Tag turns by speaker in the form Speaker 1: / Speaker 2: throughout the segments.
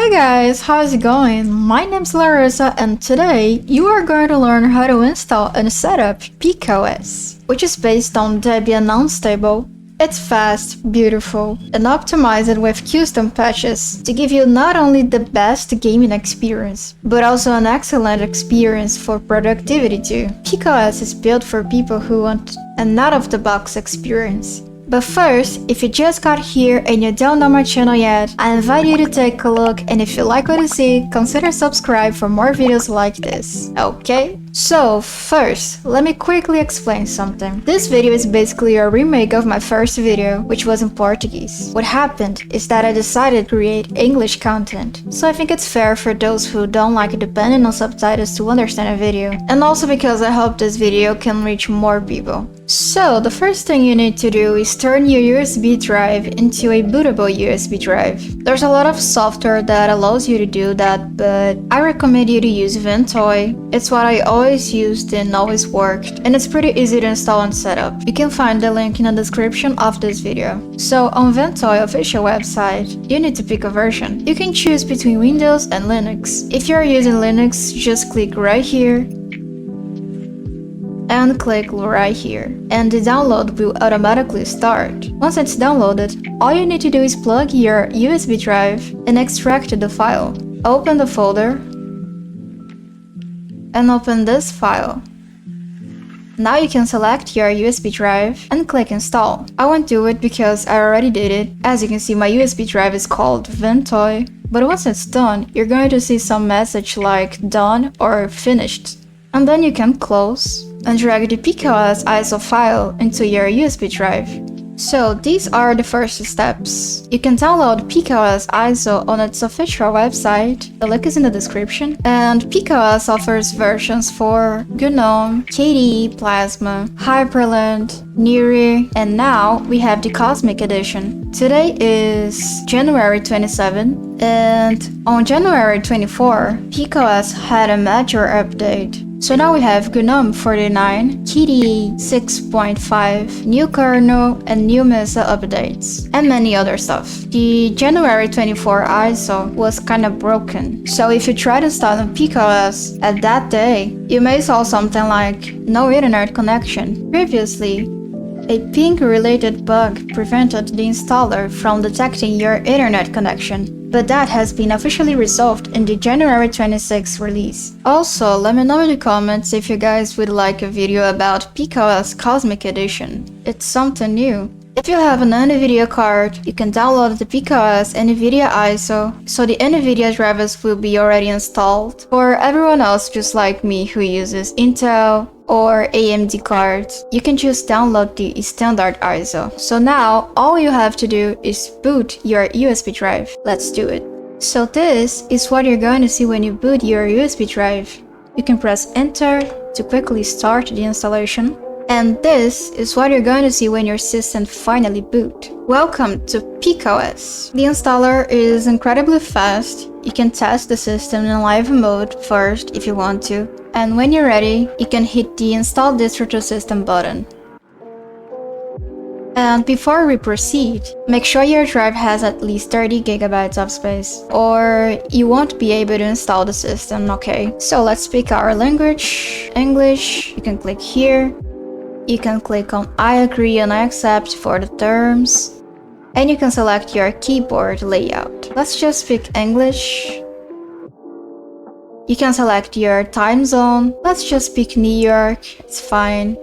Speaker 1: Hey guys, how's it going? My name's Larissa and today you are going to learn how to install and set up PikaOS, which is based on Debian Unstable. It's fast, beautiful, and optimized with custom patches to give you not only the best gaming experience, but also an excellent experience for productivity too. PikaOS is built for people who want an out-of-the-box experience. But first, if you just got here and you don't know my channel yet, I invite you to take a look, and if you like what you see, consider subscribe for more videos like this, okay? So first, let me quickly explain something. This video is basically a remake of my first video, which was in Portuguese. What happened is that I decided to create English content, so I think it's fair for those who don't like depending on subtitles to understand a video, and also because I hope this video can reach more people. So the first thing you need to do is turn your USB drive into a bootable USB drive. There's a lot of software that allows you to do that, but I recommend you to use Ventoy. It's what I always used and always worked, and it's pretty easy to install and set up. You can find the link in the description of this video. So on Ventoy official website, you need to pick a version. You can choose between Windows and Linux. If you're using Linux, just click right here and click right here, and the download will automatically start. Once it's downloaded, all you need to do is plug your USB drive and extract the file. Open the folder and open this file. Now you can select your USB drive and click install. I won't do it because I already did it. As you can see, my USB drive is called Ventoy, but once it's done, you're going to see some message like done or finished. And then you can close and drag the PikaOS ISO file into your USB drive. So these are the first steps. You can download PikaOS ISO on its official website, the link is in the description, and PikaOS offers versions for GNOME, KDE Plasma, Hyprland, Neri, and now we have the Cosmic Edition. Today is January 27, and on January 24, PikaOS had a major update. So now we have GNOME 49, KDE 6.5, new kernel, and new Mesa updates, and many other stuff. The January 24 ISO was kinda broken, so if you try to start on PikaOS at that day, you may saw something like no internet connection. Previously, a ping-related bug prevented the installer from detecting your internet connection, but that has been officially resolved in the January 26 release. Also, let me know in the comments if you guys would like a video about PikaOS Cosmic Edition. It's something new. If you have an NVIDIA card, you can download the PikaOS NVIDIA ISO, so the NVIDIA drivers will be already installed. For everyone else just like me who uses Intel or AMD cards, you can just download the standard ISO. So now, all you have to do is boot your USB drive. Let's do it. So this is what you're going to see when you boot your USB drive. You can press enter to quickly start the installation. And this is what you're going to see when your system finally boot. Welcome to PikaOS. The installer is incredibly fast. You can test the system in live mode first if you want to. And when you're ready, you can hit the Install Distro to System button. And before we proceed, make sure your drive has at least 30 GB of space, or you won't be able to install the system, okay? So let's pick our language, English. You can click here. You can click on I agree and I accept for the terms, and you can select your keyboard layout. Let's just pick English. You can select your time zone. Let's just pick New York, it's fine.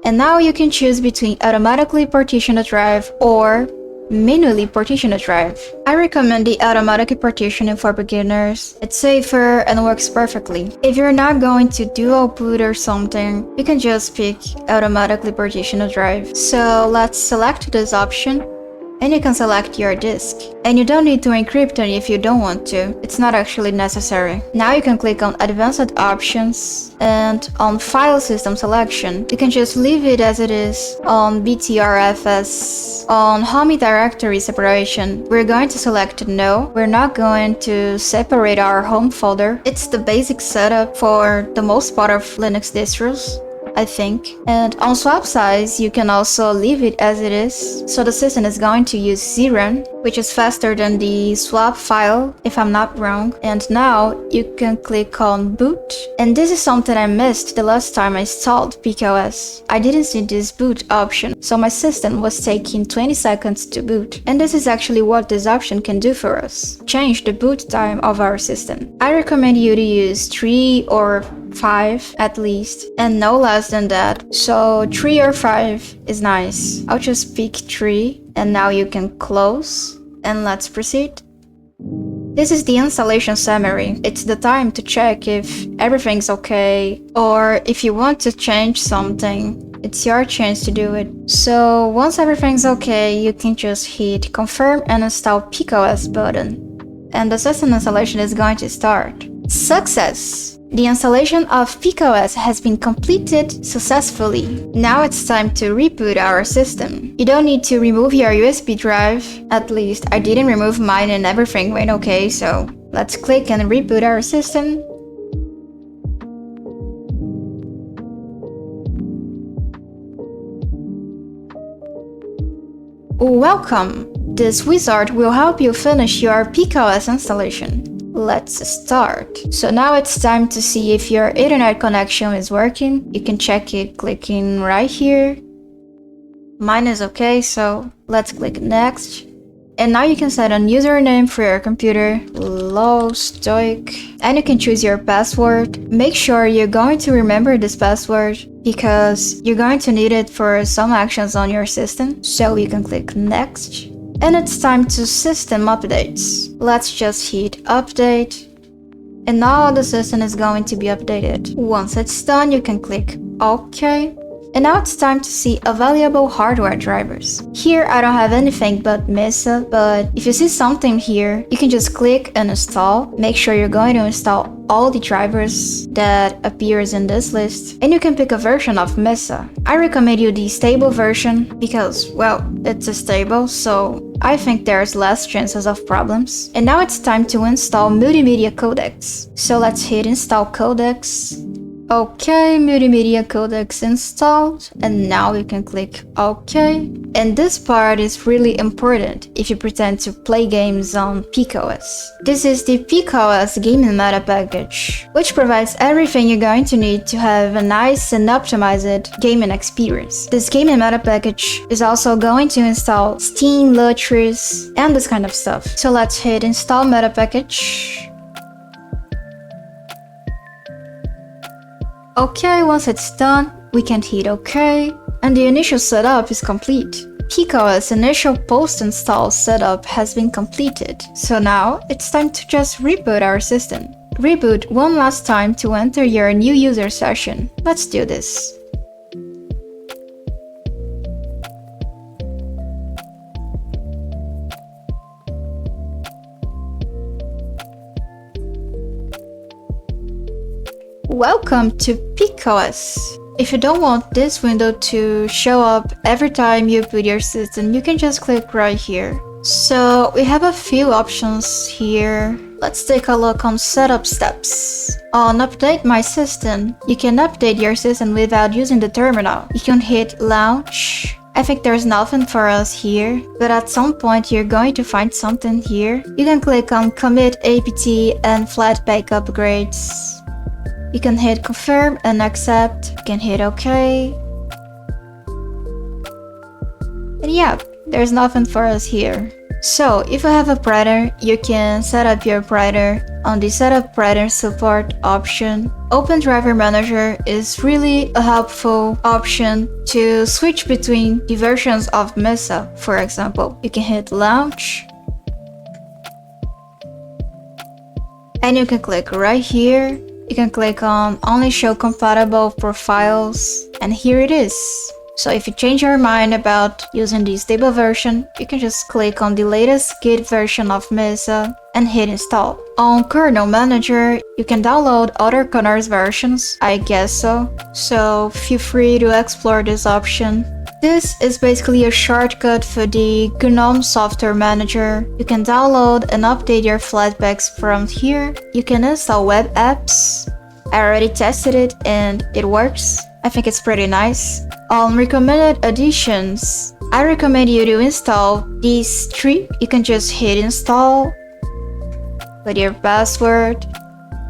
Speaker 1: And now you can choose between automatically partition a drive or manually partition a drive. I recommend the automatic partitioning for beginners. It's safer and works perfectly. If you're not going to dual boot or something, you can just pick automatically partition a drive. So let's select this option, and you can select your disk. And you don't need to encrypt it if you don't want to. It's not actually necessary. Now you can click on Advanced Options, and on File System Selection, you can just leave it as it is. On BTRFS, on Home Directory Separation, we're going to select No. We're not going to separate our home folder. It's the basic setup for the most part of Linux distros. I think. And on swap size, you can also leave it as it is. So the system is going to use ZRAM, which is faster than the swap file, if I'm not wrong. And now you can click on boot. And this is something I missed the last time I installed PikaOS. I didn't see this boot option, so my system was taking 20 seconds to boot. And this is actually what this option can do for us. Change the boot time of our system. I recommend you to use 3 or 5 at least, and no less than that. So 3 or 5 is nice. I'll just pick 3, and now you can close, and let's proceed. This is the installation summary. It's the time to check if everything's okay, or if you want to change something. It's your chance to do it. So once everything's okay, you can just hit confirm and install PikaOS button. And the system installation is going to start. Success! The installation of PikaOS has been completed successfully. Now it's time to reboot our system. You don't need to remove your USB drive. At least I didn't remove mine and everything went okay, so let's click and reboot our system. Welcome! This wizard will help you finish your PikaOS installation. Let's start. So now it's time to see if your internet connection is working. You can check it clicking right here. Mine is okay, so let's click next. And now you can set a username for your computer, Stoic, and you can choose your password. Make sure you're going to remember this password because you're going to need it for some actions on your system. So you can click next. And it's time to system updates. Let's just hit update. And now the system is going to be updated. Once it's done, you can click OK. And now it's time to see available hardware drivers. Here I don't have anything but Mesa, but if you see something here, you can just click and install. Make sure you're going to install all the drivers that appears in this list, and you can pick a version of Mesa. I recommend you the stable version because, well, it's a stable, so I think there's less chances of problems. And now it's time to install multimedia codecs. So let's hit install codecs. Okay, multimedia codecs installed, and now you can click OK. And this part is really important if you pretend to play games on PikaOS. This is the PikaOS gaming meta package, which provides everything you're going to need to have a nice and optimized gaming experience. This gaming meta package is also going to install Steam, Lutris, and this kind of stuff. So let's hit install meta package. Okay, once it's done, we can hit OK, and the initial setup is complete. PikaOS initial post-install setup has been completed, so now it's time to just reboot our system. Reboot one last time to enter your new user session. Let's do this. Welcome to PikaOS. If you don't want this window to show up every time you boot your system, you can just click right here. So we have a few options here. Let's take a look on setup steps. On update my system, you can update your system without using the terminal. You can hit launch. I think there's nothing for us here, but at some point you're going to find something here. You can click on commit apt and flatpak upgrades. You can hit confirm and accept. You can hit OK. And yeah, there's nothing for us here. So if you have a printer, you can set up your printer on the setup printer support option. Open Driver Manager is really a helpful option to switch between the versions of Mesa, for example. You can hit launch. And you can click right here. You can click on only show compatible profiles, and here it is. So if you change your mind about using the stable version, you can just click on the latest Git version of Mesa and hit install. On Kernel Manager, you can download other kernel versions, I guess so. So feel free to explore this option. This is basically a shortcut for the GNOME software manager. You can download and update your flatpaks from here. You can install web apps. I already tested it and it works. I think it's pretty nice. On recommended additions, I recommend you to install these 3. You can just hit install, put your password,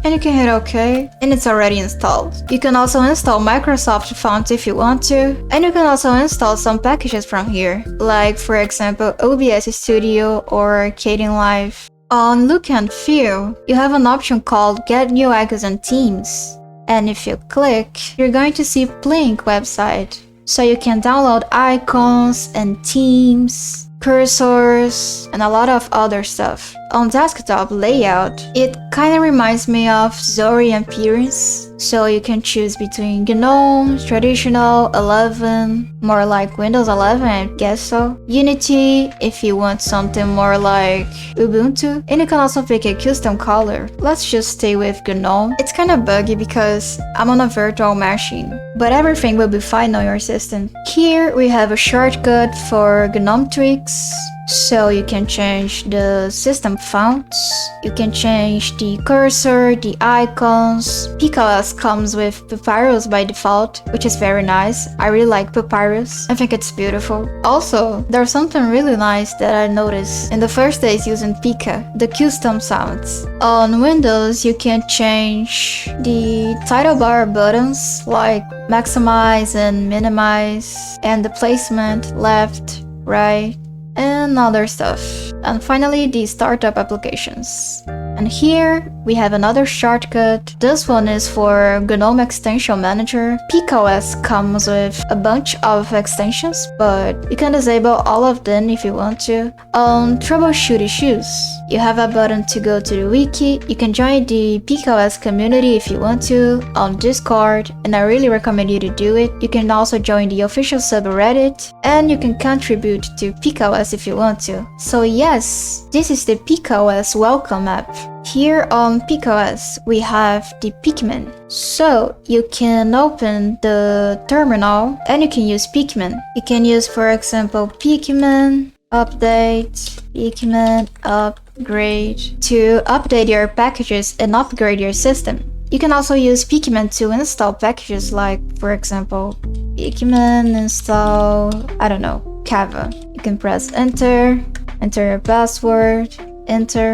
Speaker 1: and you can hit OK, and it's already installed. You can also install Microsoft fonts if you want to, and you can also install some packages from here, like for example OBS Studio or Kdenlive. On look and feel, you have an option called Get New Icons and Themes, and if you click, you're going to see Blink website. So you can download icons and themes, cursors, and a lot of other stuff. On desktop layout, it kinda reminds me of Zorin appearance, so you can choose between GNOME, traditional, 11, more like Windows 11, I guess so, Unity if you want something more like Ubuntu, and you can also pick a custom color. Let's just stay with GNOME. It's kinda buggy because I'm on a virtual machine, but everything will be fine on your system. Here we have a shortcut for GNOME tweaks, so you can change the system fonts, you can change the cursor, the icons. PikaOS comes with Papyrus by default, which is very nice. I really like Papyrus. I think it's beautiful. Also, there's something really nice that I noticed in the first days using Pika, the custom sounds. On Windows, you can change the title bar buttons like maximize and minimize, and the placement left, right, and other stuff. And finally, the startup applications. And here we have another shortcut. This one is for GNOME Extension Manager. PikaOS comes with a bunch of extensions, but you can disable all of them if you want to. On troubleshoot issues, you have a button to go to the wiki. You can join the PikaOS community if you want to on Discord, and I really recommend you to do it. You can also join the official subreddit, and you can contribute to PikaOS if you want to. So yes, this is the PikaOS welcome app. Here on PikaOS, we have the Pikman. So you can open the terminal and you can use Pikman. You can use, for example, Pikman update, Pikman upgrade to update your packages and upgrade your system. You can also use Pikman to install packages like, for example, Pikman install, I don't know, Kava. You can press enter, enter your password, enter,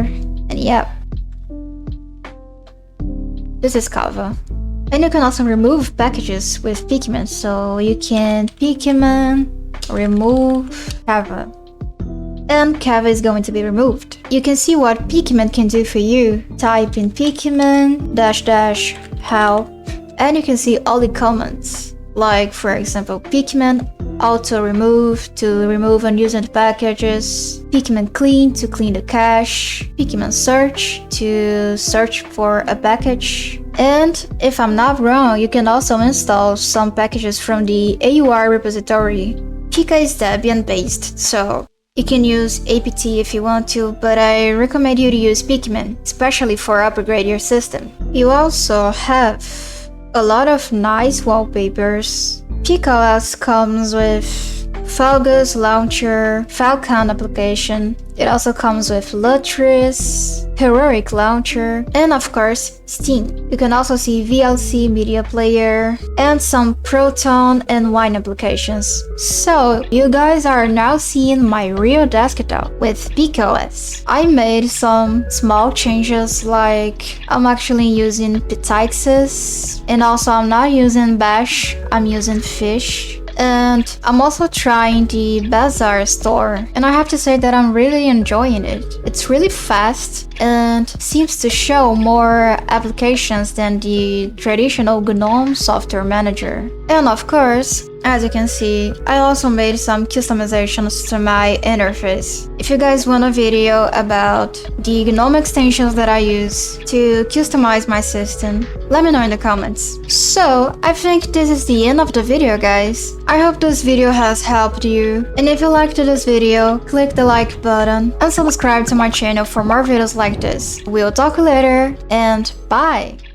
Speaker 1: and yeah. This is Kava. And you can also remove packages with Pikman, so you can Pikman remove Kava. And Kava is going to be removed. You can see what Pikman can do for you. Type in Pikman -- help, and you can see all the commands. Like, for example, Pikman auto remove to remove unused packages, Pikman clean to clean the cache, Pikman search to search for a package. And if I'm not wrong, you can also install some packages from the AUR repository. Pika is Debian based, so you can use apt if you want to, but I recommend you to use Pikman, especially for upgrade your system. You also have a lot of nice wallpapers. PikaOS comes with Falgus Launcher, Falcon application. It also comes with Lutris, Heroic Launcher, and of course, Steam. You can also see VLC Media Player, and some Proton and Wine applications. So, you guys are now seeing my real desktop with PikaOS. I made some small changes, like I'm actually using Pythaxis, and also I'm not using Bash, I'm using Fish. And I'm also trying the Bazaar store, and I have to say that I'm really enjoying it. It's really fast and seems to show more applications than the traditional GNOME software manager. And of course, as you can see, I also made some customizations to my interface. If you guys want a video about the GNOME extensions that I use to customize my system, let me know in the comments. So, I think this is the end of the video, guys. I hope this video has helped you, and if you liked this video, click the like button and subscribe to my channel for more videos like this. We'll talk later, and bye!